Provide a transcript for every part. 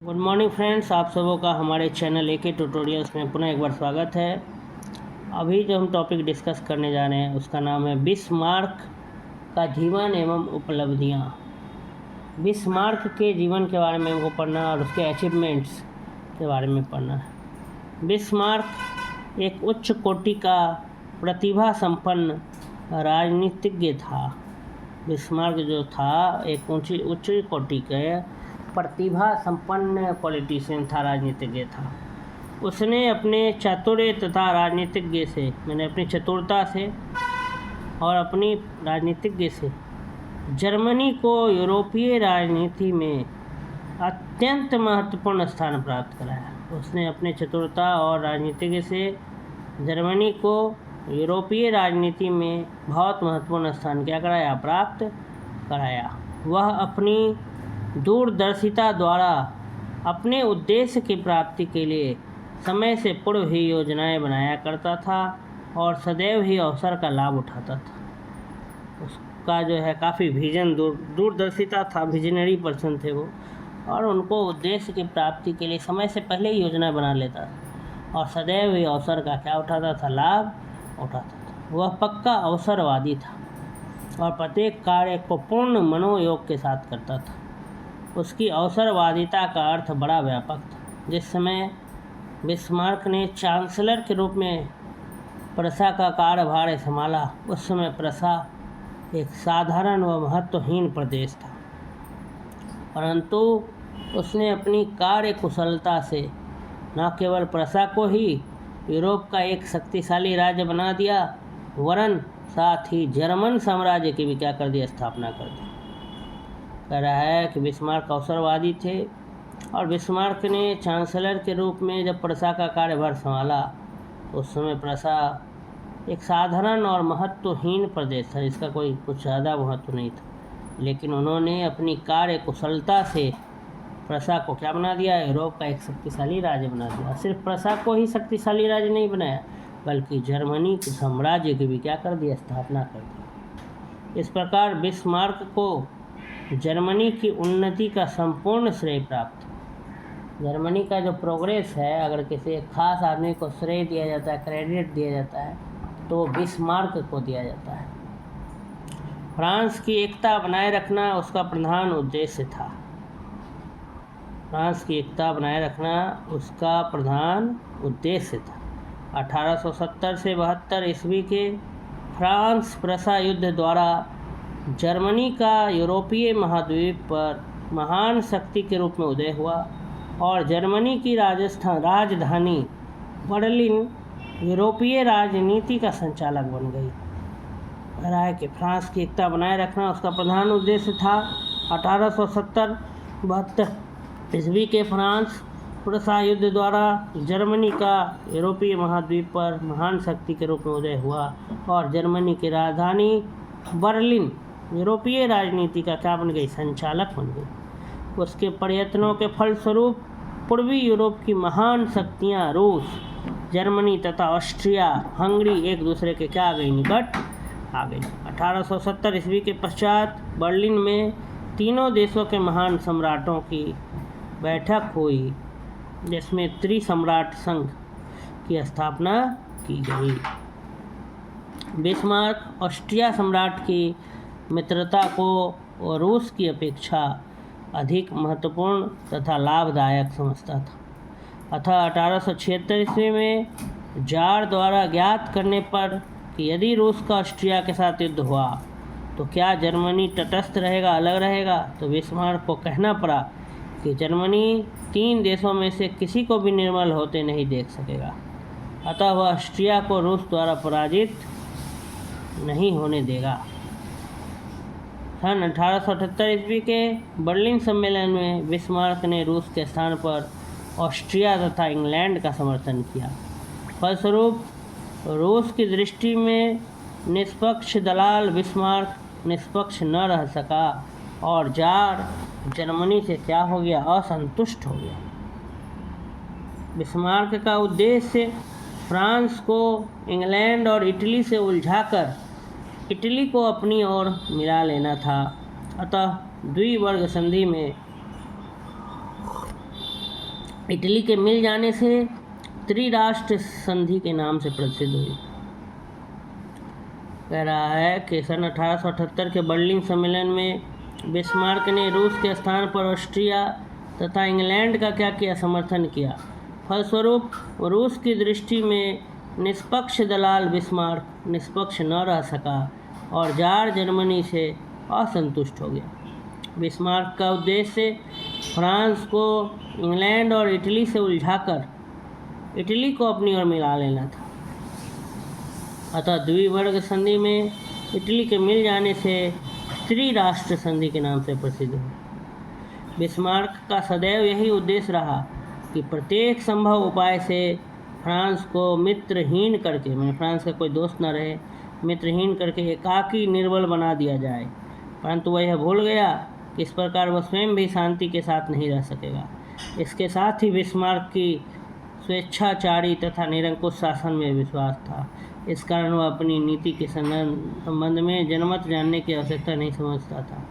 Good morning friends, आप सबों का हमारे चैनल एके ट्यूटोरियल्स में पुनः एक बार स्वागत है। अभी जो हम टॉपिक डिस्कस करने जा रहे हैं उसका नाम है बिस्मार्क का जीवन एवं उपलब्धियां। बिस्मार्क के जीवन के बारे में हमको पढ़ना और उसके अचीवमेंट्स के बारे में पढ़ना है। बिस्मार्क एक उच्च कोटि का प्रतिभा संपन्न राजनीतिज्ञ था। बिस्मार्क जो था एक उच्च कोटि के प्रतिभा संपन्न पॉलिटिशियन था, राजनीतिज्ञ था। उसने अपने चातुर्य तथा राजनीतिज्ञ से अपनी चतुरता से और अपनी राजनीतिज्ञ से जर्मनी को यूरोपीय राजनीति में अत्यंत महत्वपूर्ण स्थान प्राप्त कराया। उसने अपने चतुरता और राजनीतिज्ञ से जर्मनी को यूरोपीय राजनीति में बहुत महत्वपूर्ण स्थान प्राप्त कराया। वह अपनी दूरदर्शिता द्वारा अपने उद्देश्य की प्राप्ति के लिए समय से पूर्व ही योजनाएं बनाया करता था और सदैव ही अवसर का लाभ उठाता था। उसका जो है काफ़ी विजन, दूरदर्शिता था, विजनरी पर्सन थे वो, और उनको उद्देश्य की प्राप्ति के लिए समय से पहले ही योजना बना लेता था और सदैव ही अवसर का उठाता था, लाभ उठाता था। वह पक्का अवसरवादी था और प्रत्येक कार्य को पूर्ण मनोयोग के साथ करता था। उसकी अवसरवादिता का अर्थ बड़ा व्यापक था। जिस समय बिस्मार्क ने चांसलर के रूप में प्रसा का कार्यभार संभाला, उस समय प्रसा एक साधारण व महत्वहीन प्रदेश था, परंतु उसने अपनी कार्य कुशलता से न केवल प्रसा को ही यूरोप का एक शक्तिशाली राज्य बना दिया, वरन साथ ही जर्मन साम्राज्य की भी स्थापना कर दी। कह रहा है कि बिस्मार्क अवसरवादी थे और बिस्मार्क ने चांसलर के रूप में जब प्रसा का कार्यभार संभाला, उस समय प्रसा एक साधारण और महत्वहीन प्रदेश था, जिसका कोई कुछ ज़्यादा महत्व नहीं था, लेकिन उन्होंने अपनी कार्य कुशलता से प्रसा को बना दिया, यूरोप का एक शक्तिशाली राज्य बना दिया। सिर्फ प्रसा को ही शक्तिशाली राज्य नहीं बनाया, बल्कि जर्मनी के साम्राज्य की भी स्थापना कर दी। इस प्रकार बिस्मार्क को जर्मनी की उन्नति का संपूर्ण श्रेय प्राप्त। जर्मनी का जो प्रोग्रेस है, अगर किसी एक खास आदमी को श्रेय दिया जाता है, क्रेडिट दिया जाता है, तो बिस्मार्क को दिया जाता है। फ्रांस की एकता बनाए रखना उसका प्रधान उद्देश्य था। फ्रांस की एकता बनाए रखना उसका प्रधान उद्देश्य था। 1870 से 72 ईस्वी के फ्रांस प्रसा युद्ध द्वारा जर्मनी का यूरोपीय महाद्वीप पर महान शक्ति के रूप में उदय हुआ और जर्मनी की राजधानी बर्लिन यूरोपीय राजनीति का संचालक बन गई। कह रहा है कि फ्रांस की एकता बनाए रखना उसका प्रधान उद्देश्य था। 1870-72 ईस्वी के फ्रांस प्रसा युद्ध द्वारा जर्मनी का यूरोपीय महाद्वीप पर महान शक्ति के रूप में उदय हुआ और जर्मनी की राजधानी बर्लिन यूरोपीय राजनीति का बन गई, संचालक बन गई। उसके प्रयत्नों के फलस्वरूप पूर्वी यूरोप की महान शक्तियां रूस, जर्मनी तथा ऑस्ट्रिया हंगरी एक दूसरे के निकट आ गई। 1870 ईस्वी के पश्चात बर्लिन में तीनों देशों के महान सम्राटों की बैठक हुई, जिसमें त्रिसम्राट संघ की स्थापना की गई। बिस्मार्क ऑस्ट्रिया सम्राट की मित्रता को और रूस की अपेक्षा अधिक महत्वपूर्ण तथा लाभदायक समझता था। अतः 1876 ईस्वी में जार द्वारा ज्ञात करने पर कि यदि रूस का ऑस्ट्रिया के साथ युद्ध हुआ तो क्या जर्मनी तटस्थ रहेगा, अलग रहेगा, तो बिस्मार्क को कहना पड़ा कि जर्मनी तीन देशों में से किसी को भी निर्मल होते नहीं देख सकेगा। अतः वह ऑस्ट्रिया को रूस द्वारा पराजित नहीं होने देगा। सन 1878 ईस्वी के बर्लिन सम्मेलन में बिस्मार्क ने रूस के स्थान पर ऑस्ट्रिया तथा इंग्लैंड का समर्थन किया। फलस्वरूप रूस की दृष्टि में निष्पक्ष दलाल बिस्मार्क निष्पक्ष न रह सका और जार जर्मनी से असंतुष्ट हो गया। बिस्मार्क का उद्देश्य फ्रांस को इंग्लैंड और इटली से उलझाकर इटली को अपनी ओर मिला लेना था। अतः द्विवर्ग संधि में इटली के मिल जाने से त्रिराष्ट्र संधि के नाम से प्रसिद्ध हुई। कह रहा है कि सन 1878 के बर्लिन सम्मेलन में बिस्मार्क ने रूस के स्थान पर ऑस्ट्रिया तथा इंग्लैंड का क्या किया, समर्थन किया। फलस्वरूप रूस की दृष्टि में निष्पक्ष दलाल बिस्मार्क निष्पक्ष न रह सका और जार जर्मनी से असंतुष्ट हो गया। बिस्मार्क का उद्देश्य फ्रांस को इंग्लैंड और इटली से उलझाकर इटली को अपनी ओर मिला लेना था। अतः द्विवर्ग संधि में इटली के मिल जाने से त्रिराष्ट्र संधि के नाम से प्रसिद्ध हुई। बिस्मार्क का सदैव यही उद्देश्य रहा कि प्रत्येक संभव उपाय से फ्रांस को मित्रहीन करके, मैंने फ्रांस का कोई दोस्त न रहे, मित्रहीन करके एकाकी निर्बल बना दिया जाए। परंतु वह यह भूल गया कि इस प्रकार वह स्वयं भी शांति के साथ नहीं रह सकेगा। इसके साथ ही बिस्मार्क की स्वेच्छाचारी तथा निरंकुश शासन में विश्वास था। इस कारण वह अपनी नीति के संबंध में जनमत जानने की आवश्यकता नहीं समझता था।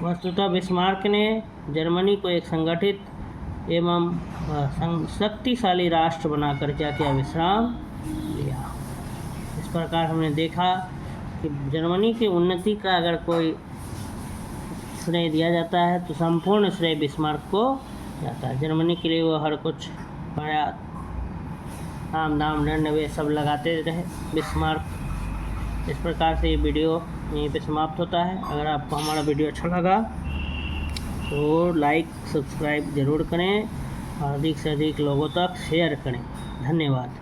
वस्तुतः बिस्मार्क ने जर्मनी को एक संगठित एवं शक्तिशाली राष्ट्र बनाकर क्या किया, विश्राम लिया। इस प्रकार हमने देखा कि जर्मनी की उन्नति का अगर कोई श्रेय दिया जाता है तो संपूर्ण श्रेय बिस्मार्क को जाता है। जर्मनी के लिए वो हर कुछ बड़ा काम दाम दंड वे सब लगाते रहे बिस्मार्क। इस प्रकार से ये वीडियो यहीं पे समाप्त होता है। अगर आपको हमारा वीडियो अच्छा लगा तो लाइक सब्सक्राइब ज़रूर करें और अधिक से अधिक लोगों तक शेयर करें। धन्यवाद।